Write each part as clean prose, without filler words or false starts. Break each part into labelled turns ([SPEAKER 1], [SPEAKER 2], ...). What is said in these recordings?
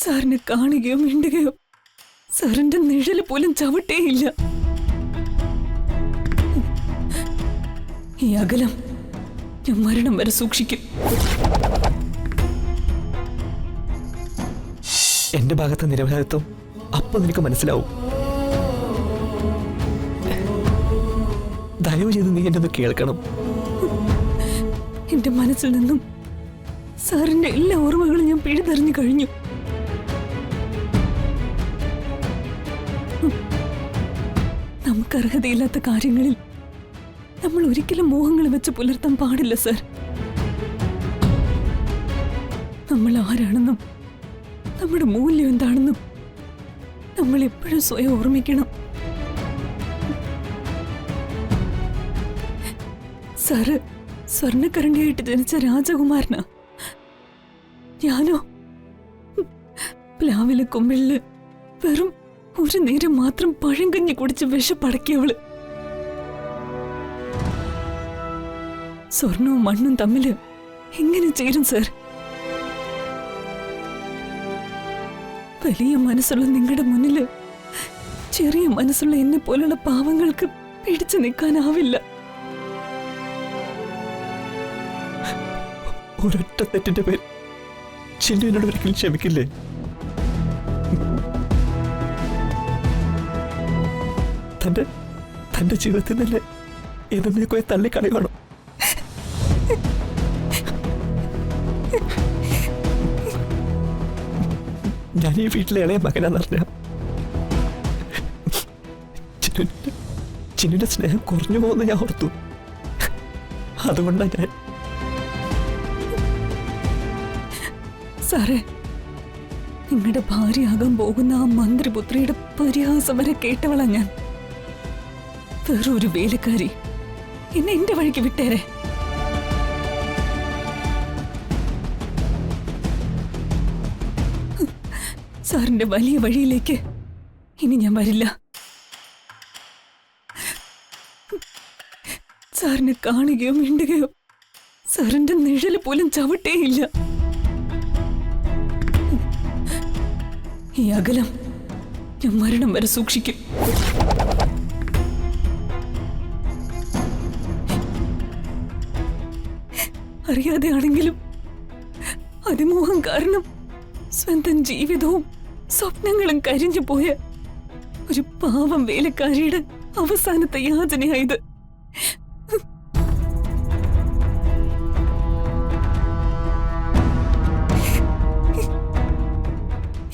[SPEAKER 1] സാറിനെ കാണുകയോ മിണ്ടുകയോ സാറിന്റെ നിഴല് പോലും ചവിട്ടേയില്ല. ഈ അകലം ഞാൻ മരണം വരെ സൂക്ഷിക്കും.
[SPEAKER 2] എന്റെ ഭാഗത്തെ നിരപരാധിത്വം അപ്പൊ നിനക്ക് മനസ്സിലാവും. ദയവ് ചെയ്ത് നീ എന്നെ ഒന്ന് കേൾക്കണം.
[SPEAKER 1] എന്റെ മനസ്സിൽ നിന്നും സാറിന്റെ എല്ലാ ഓർമ്മകളും ഞാൻ പിഴുതെറിഞ്ഞു കഴിഞ്ഞു. നമുക്ക് അർഹതയില്ലാത്ത കാര്യങ്ങളിൽ നമ്മൾ ഒരിക്കലും മോഹങ്ങൾ വെച്ച് പുലർത്താൻ പാടില്ല സർ. നമ്മൾ ആരാണെന്നും നമ്മുടെ മൂല്യം എന്താണെന്നും നമ്മൾ എപ്പോഴും സ്വയം ഓർമ്മിക്കണം. സാറ് സ്വർണ്ണക്കരണ്ടിയായിട്ട് ജനിച്ച രാജകുമാരനാ. ഞാനോ പ്ലാവിലെ കൊമ്പില് വെറും ഒരു നേരം മാത്രം പഴങ്കഞ്ഞി കുടിച്ച് വിഷപ്പടക്കിയവള്. സ്വർണവും മണ്ണും തമ്മില് എങ്ങനെ ചേരും സർ? വലിയ മനസ്സുള്ള നിങ്ങളുടെ മുന്നില് ചെറിയ മനസ്സുള്ള എന്നെ പോലുള്ള പാവങ്ങൾക്ക് പിടിച്ചു നിൽക്കാനാവില്ല.
[SPEAKER 2] ഒരൊറ്റ തെറ്റിന്റെ പേര് ചിന്നുവിനോട് ഒരിക്കലും ക്ഷമിക്കില്ലേ? തന്റെ ജീവിതത്തിൽ തന്നെ എന്നേക്കുമായി തള്ളിക്കളയണം. ഞാൻ ഈ വീട്ടിലെ ഇളയ മകനാന്നറിഞ്ഞ ചിന്നുവിന്റെ സ്നേഹം കുറഞ്ഞു പോകുന്ന ഞാൻ ഓർത്തു. അതുകൊണ്ടാണ് ഞാൻ.
[SPEAKER 1] സാറേ, നിങ്ങളുടെ ഭാര്യയാകാൻ പോകുന്ന ആ മന്ത്രിപുത്രിയുടെ പരിഹാസം വരെ കേട്ടവളാ ഞാൻ. വേറൊരു വേലക്കാരി എന്നെ എന്റെ വഴിക്ക് വിട്ടേരെ. സാറിന്റെ വലിയ വഴിയിലേക്ക് ഇനി ഞാൻ വരില്ല. സാറിനെ കാണുകയോ മിണ്ടുകയോ സാറിന്റെ നിഴല് പോലും ചവിട്ടേയില്ല. ഈ അകലം ഞാൻ മരണം വരെ സൂക്ഷിക്കും. അറിയാതെയാണെങ്കിലും അതിമോഹം കാരണം സ്വന്തം ജീവിതവും സ്വപ്നങ്ങളും കരിഞ്ഞു പോയ ഒരു പാവം വേലക്കാരിയുടെ അവസാനത്തെ യാചനയായത്.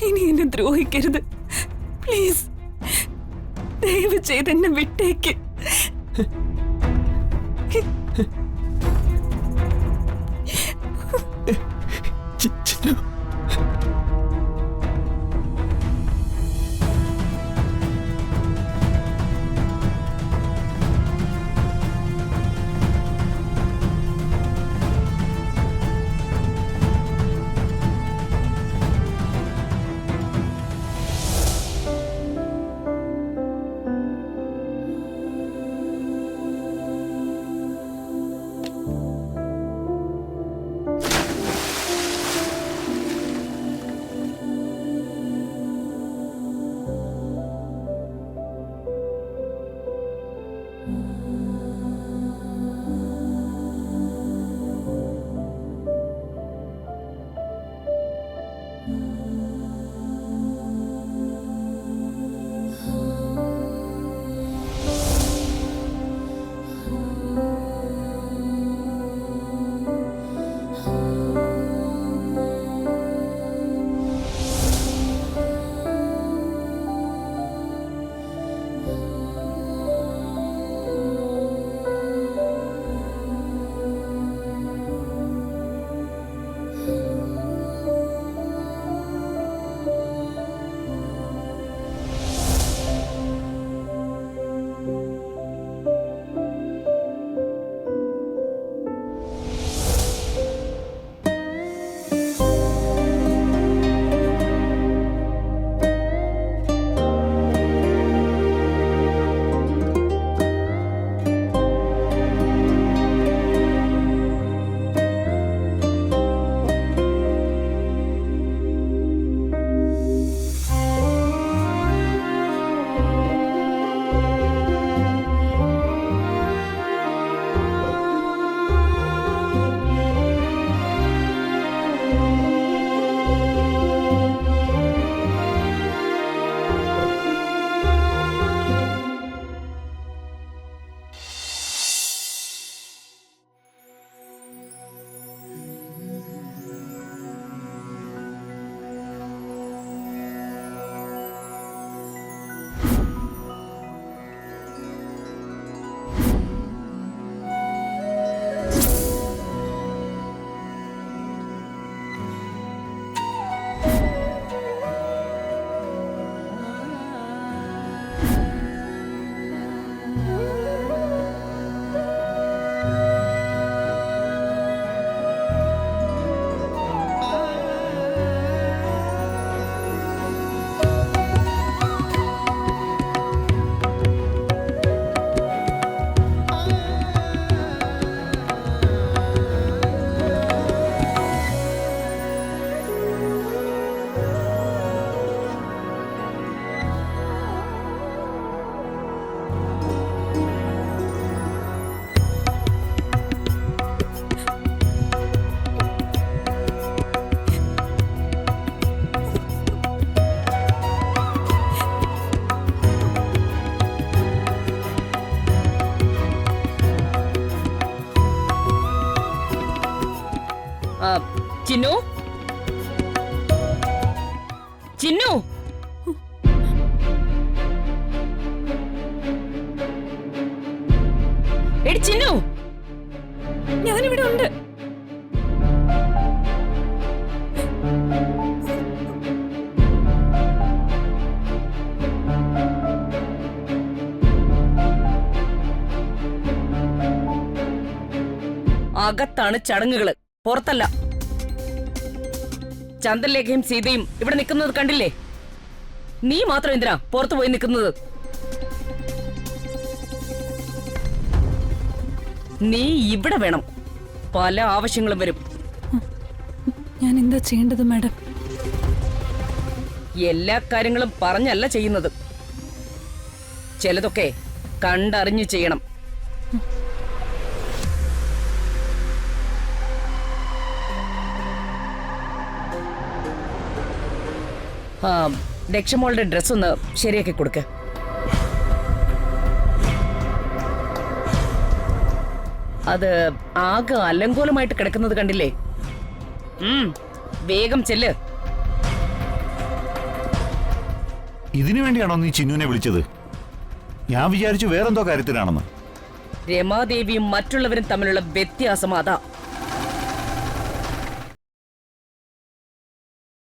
[SPEAKER 1] ഇനി എന്നെ ദ്രോഹിക്കരുത് പ്ലീസ്. ദയവ് ചെയ്ത് എന്നെ വിട്ടേക്ക്.
[SPEAKER 3] ചിന്നു ചിന്നു എടി ചിന്നു,
[SPEAKER 1] ഞാനിവിടെ ഉണ്ട്.
[SPEAKER 3] അകത്താണ് ചടങ്ങുകള്, പുറത്തല്ല. ചന്ദ്രലേഖയും സീതയും ഇവിടെ നിൽക്കുന്നത് കണ്ടില്ലേ? നീ മാത്രം എന്തിനാ പുറത്തു പോയി നിൽക്കുന്നത്? നീ ഇവിടെ വേണം, പല ആവശ്യങ്ങളും വരും.
[SPEAKER 1] ഞാൻ എന്താ ചെയ്യേണ്ടത് മാഡം?
[SPEAKER 3] എല്ലാ കാര്യങ്ങളും പറഞ്ഞല്ല ചെയ്യുന്നത്, ചിലതൊക്കെ കണ്ടറിഞ്ഞു ചെയ്യണം. ദക്ഷമോളുടെ ഡ്രസ് ഒന്ന് ശരിയാക്കി കൊടുക്ക. അത് ആകെ അലങ്കോലമായിട്ട് കിടക്കുന്നത് കണ്ടില്ലേ? വേഗം ചെല്ല്.
[SPEAKER 4] ഇതിനു വേണ്ടിയാണോ നീ ചിന്നുവിനെ വിളിച്ചത്? ഞാൻ വിചാരിച്ചു വേറെന്തോ കാര്യത്തിനാണെന്ന്.
[SPEAKER 3] രമാദേവിയും മറ്റുള്ളവരും തമ്മിലുള്ള വ്യത്യാസം അതാ.